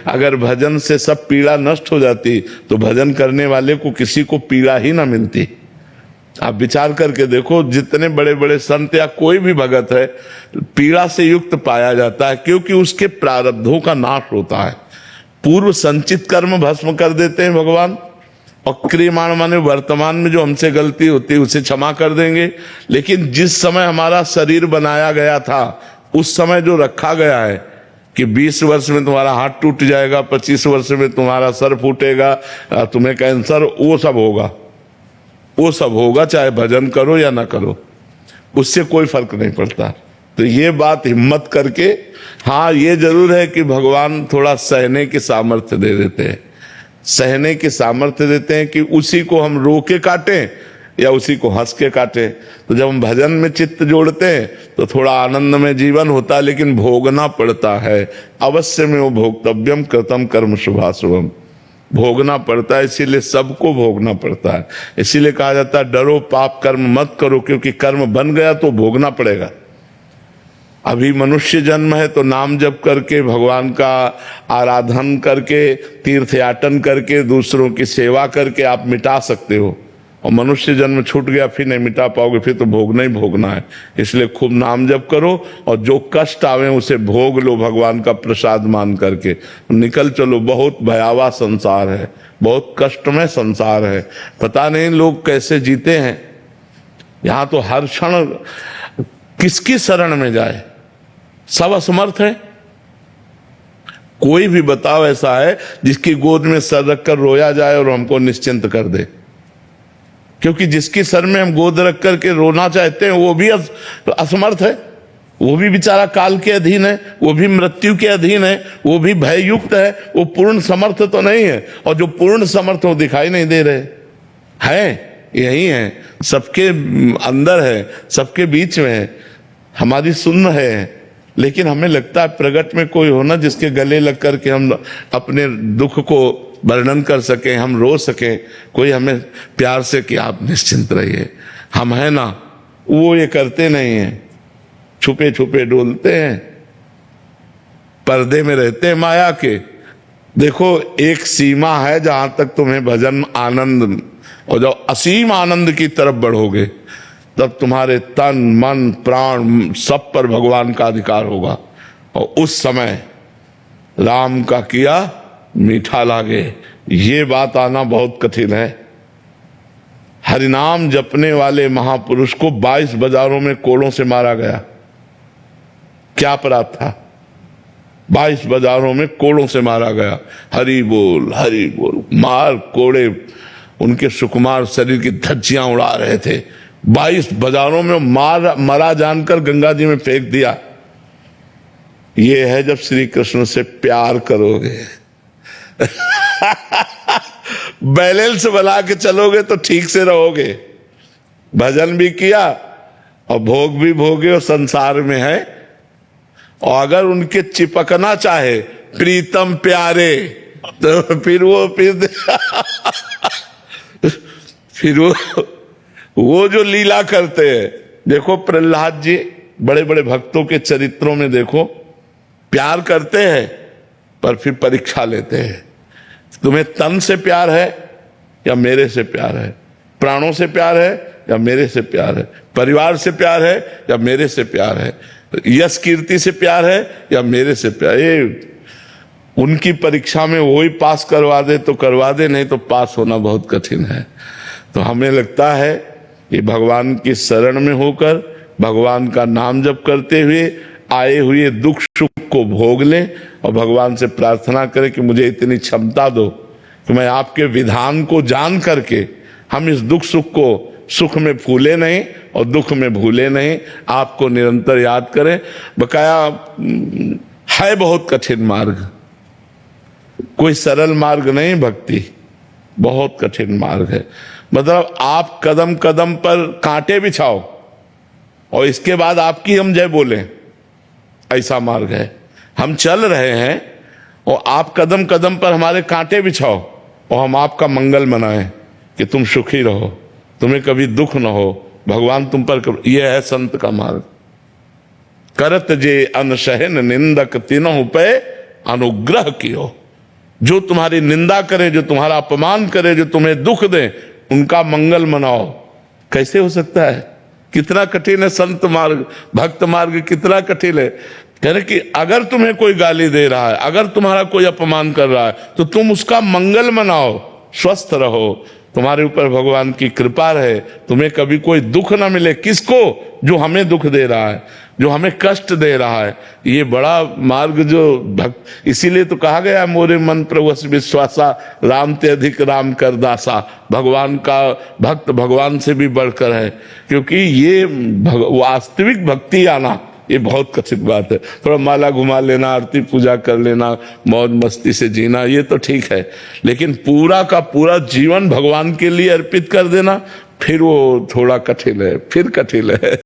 अगर भजन से सब पीड़ा नष्ट हो जाती तो भजन करने वाले को किसी को पीड़ा ही ना मिलती। आप विचार करके देखो, जितने बड़े बड़े संत या कोई भी भगत है पीड़ा से युक्त पाया जाता है, क्योंकि उसके प्रारब्धों का नाश होता है। पूर्व संचित कर्म भस्म कर देते हैं भगवान, और क्रियमाण माने वर्तमान में जो हमसे गलती होती है उसे क्षमा कर देंगे। लेकिन जिस समय हमारा शरीर बनाया गया था उस समय जो रखा गया है कि 20 वर्ष में तुम्हारा हाथ टूट जाएगा, 25 वर्ष में तुम्हारा सर फूटेगा, तुम्हें कैंसर, वो सब होगा, वो सब होगा, चाहे भजन करो या ना करो, उससे कोई फर्क नहीं पड़ता। तो ये बात हिम्मत करके, हाँ ये जरूर है कि भगवान थोड़ा सहने की सामर्थ्य दे देते हैं, सहने की सामर्थ्य देते हैं कि उसी को हम रो के काटें या उसी को हंस के काटें। तो जब हम भजन में चित्त जोड़ते हैं तो थोड़ा आनंद में जीवन होता है, लेकिन भोगना पड़ता है। अवश्य में वो भोक्तव्यम कृतम कर्म शुभाशुभम, भोगना पड़ता है, इसीलिए सबको भोगना पड़ता है। इसीलिए कहा जाता है डरो पाप कर्म मत करो, क्योंकि कर्म बन गया तो भोगना पड़ेगा। अभी मनुष्य जन्म है तो नाम जप करके, भगवान का आराधन करके, तीर्थयाटन करके, दूसरों की सेवा करके आप मिटा सकते हो, और मनुष्य जन्म छूट गया फिर नहीं मिटा पाओगे, फिर तो भोगना ही भोगना है। इसलिए खूब नाम जप करो और जो कष्ट आवे उसे भोग लो, भगवान का प्रसाद मान करके निकल चलो। बहुत भयावह संसार है, बहुत कष्टमय संसार है, पता नहीं लोग कैसे जीते हैं। यहाँ तो हर क्षण किसकी शरण में जाए, सब असमर्थ है। कोई भी बताओ ऐसा है जिसकी गोद में सर रखकर रोया जाए और हमको निश्चिंत कर दे, क्योंकि जिसकी सर में हम गोद रख करके रोना चाहते हैं वो भी असमर्थ है, वो भी बेचारा काल के अधीन है, वो भी मृत्यु के अधीन है, वो भी भययुक्त है, वो पूर्ण समर्थ तो नहीं है। और जो पूर्ण समर्थ वो दिखाई नहीं दे रहे हैं, यही है, सबके अंदर है, सबके बीच में है, हमारी सुन है। लेकिन हमें लगता है प्रगट में कोई होना जिसके गले लग करके हम अपने दुख को वर्णन कर सकें, हम रो सकें, कोई हमें प्यार से कि आप निश्चिंत रहिए, हम हैं ना। वो ये करते नहीं हैं, छुपे छुपे डोलते हैं, पर्दे में रहते हैं माया के। देखो एक सीमा है जहां तक तुम्हें भजन आनंद, और जब असीम आनंद की तरफ बढ़ोगे तब तुम्हारे तन मन प्राण सब पर भगवान का अधिकार होगा, और उस समय राम का किया मीठा लागे, ये बात आना बहुत कठिन है। हरिनाम जपने वाले महापुरुष को 22 बाजारों में कोड़ों से मारा गया। क्या अपराध था? 22 बाजारों में कोड़ों से मारा गया। हरि बोल मार कोड़े उनके सुकुमार शरीर की धज्जियां उड़ा रहे थे। 22 बाजारों में मरा जानकर गंगा जी में फेंक दिया। ये है जब श्री कृष्ण से प्यार करोगे। बैलेंस बना के चलोगे तो ठीक से रहोगे। भजन भी किया और भोग भी भोगे और संसार में है। और अगर उनके चिपकना चाहे प्रीतम प्यारे तो फिर वो जो लीला करते हैं। देखो प्रहलाद जी बड़े बड़े भक्तों के चरित्रों में देखो, प्यार करते हैं पर फिर परीक्षा लेते हैं। तुम्हें तन से प्यार है या मेरे से प्यार है? प्राणों से प्यार है या मेरे से प्यार है? परिवार से प्यार है या मेरे से प्यार है? यश कीर्ति से प्यार है या मेरे से प्यार? ये उनकी परीक्षा में वही पास करवा दे तो करवा दे, नहीं तो पास होना बहुत कठिन है। तो हमें लगता है कि भगवान की शरण में होकर भगवान का नाम जप करते हुए आए हुए दुख सुख को भोग लें और भगवान से प्रार्थना करें कि मुझे इतनी क्षमता दो कि मैं आपके विधान को जान करके हम इस दुख सुख को सुख में फूले नहीं और दुख में भूले नहीं, आपको निरंतर याद करें। बकाया है बहुत कठिन मार्ग, कोई सरल मार्ग नहीं भक्ति, बहुत कठिन मार्ग है। मतलब आप कदम कदम पर कांटे बिछाओ और इसके बाद आपकी हम जय बोलें, ऐसा मार्ग है। हम चल रहे हैं और आप कदम कदम पर हमारे कांटे बिछाओ और हम आपका मंगल मनाएं कि तुम सुखी रहो, तुम्हें कभी दुख न हो, भगवान तुम पर। यह है संत का मार्ग। करत जे अनशहन निंदक तीनों पे अनुग्रह कियो। जो तुम्हारी निंदा करे, जो तुम्हारा अपमान करे, जो तुम्हें दुख दे, उनका मंगल मनाओ। कैसे हो सकता है? कितना कठिन है संत मार्ग, भक्त मार्ग कितना कठिन है। कह रहे कि अगर तुम्हें कोई गाली दे रहा है, अगर तुम्हारा कोई अपमान कर रहा है, तो तुम उसका मंगल मनाओ, स्वस्थ रहो, तुम्हारे ऊपर भगवान की कृपा रहे, तुम्हें कभी कोई दुख ना मिले। किसको? जो हमें दुख दे रहा है, जो हमें कष्ट दे रहा है। ये बड़ा मार्ग जो भक्त, इसीलिए तो कहा गया मोरे मन प्रभु विश्वासा, राम ते अधिक राम कर दासा। भगवान का भक्त भगवान से भी बढ़कर है, क्योंकि ये वास्तविक भक्ति आना ये बहुत कठिन बात है। थोड़ा माला घुमा लेना, आरती पूजा कर लेना, मौज मस्ती से जीना, ये तो ठीक है, लेकिन पूरा का पूरा जीवन भगवान के लिए अर्पित कर देना, फिर वो थोड़ा कठिन है, फिर कठिन है।